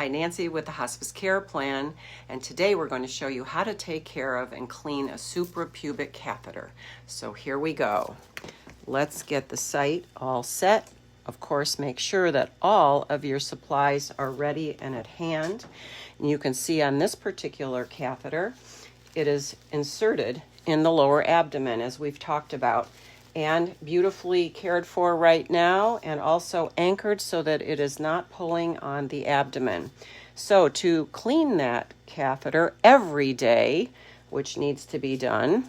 Hi, Nancy with the Hospice Care Plan, and today we're going to show you how to take care of and clean a suprapubic catheter. So here we go. Let's get the site all set. Of course, make sure that all of your supplies are ready and at hand. And you can see on this particular catheter, it is inserted in the lower abdomen, as we've talked about, and beautifully cared for right now, and also anchored so that it is not pulling on the abdomen. So to clean that catheter every day, which needs to be done,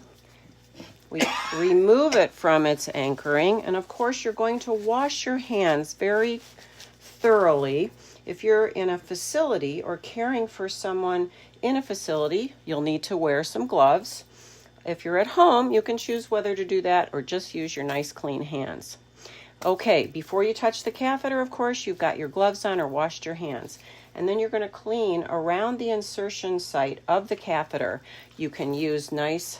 we remove it from its anchoring, and of course you're going to wash your hands very thoroughly. If you're in a facility or caring for someone in a facility, you'll need to wear some gloves. If you're at home, you can choose whether to do that or just use your nice clean hands. Okay, before you touch the catheter, of course, you've got your gloves on or washed your hands. And then you're going to clean around the insertion site of the catheter. You can use nice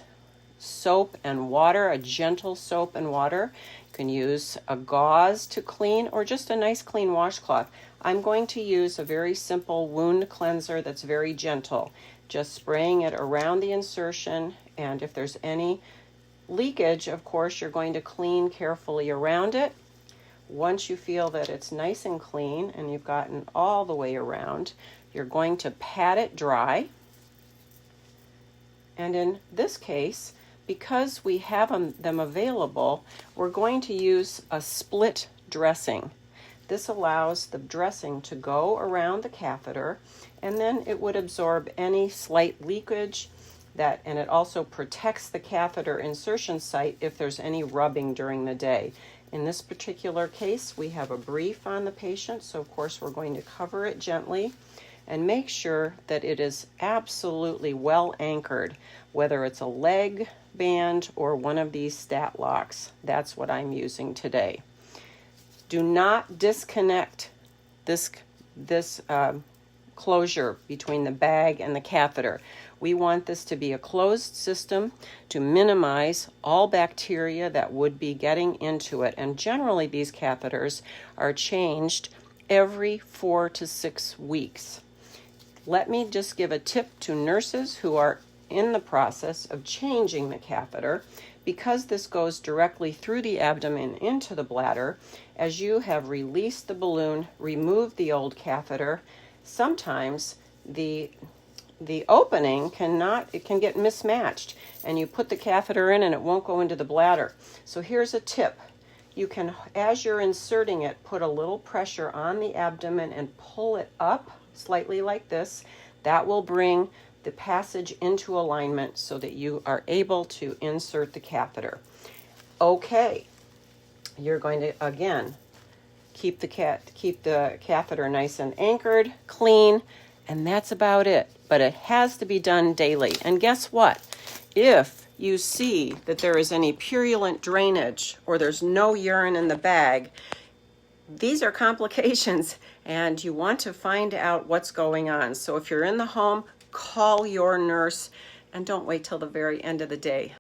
soap and water, a gentle soap and water. You can use a gauze to clean or just a nice clean washcloth. I'm going to use a very simple wound cleanser that's very gentle. Just spraying it around the insertion, and if there's any leakage, of course, you're going to clean carefully around it. Once you feel that it's nice and clean and you've gotten all the way around, you're going to pat it dry. And in this case, because we have them available, we're going to use a split dressing. This allows the dressing to go around the catheter, and then it would absorb any slight leakage, and it also protects the catheter insertion site if there's any rubbing during the day. In this particular case, we have a brief on the patient, so of course we're going to cover it gently and make sure that it is absolutely well anchored, whether it's a leg band or one of these stat locks. That's what I'm using today. Do not disconnect this closure between the bag and the catheter. We want this to be a closed system to minimize all bacteria that would be getting into it. And generally these catheters are changed every 4 to 6 weeks. Let me just give a tip to nurses who are in the process of changing the catheter. Because this goes directly through the abdomen into the bladder, as you have released the balloon, removed the old catheter, sometimes the opening can get mismatched, and you put the catheter in and it won't go into the bladder. So here's a tip. You can, as you're inserting it, put a little pressure on the abdomen and pull it up slightly like this. That will bring the passage into alignment so that you are able to insert the catheter. Okay, you're going to again keep the catheter nice and anchored, clean, and that's about it. But it has to be done daily. And guess what? If you see that there is any purulent drainage or there's no urine in the bag, these are complications, and you want to find out what's going on. So if you're in the home, call your nurse, and don't wait till the very end of the day.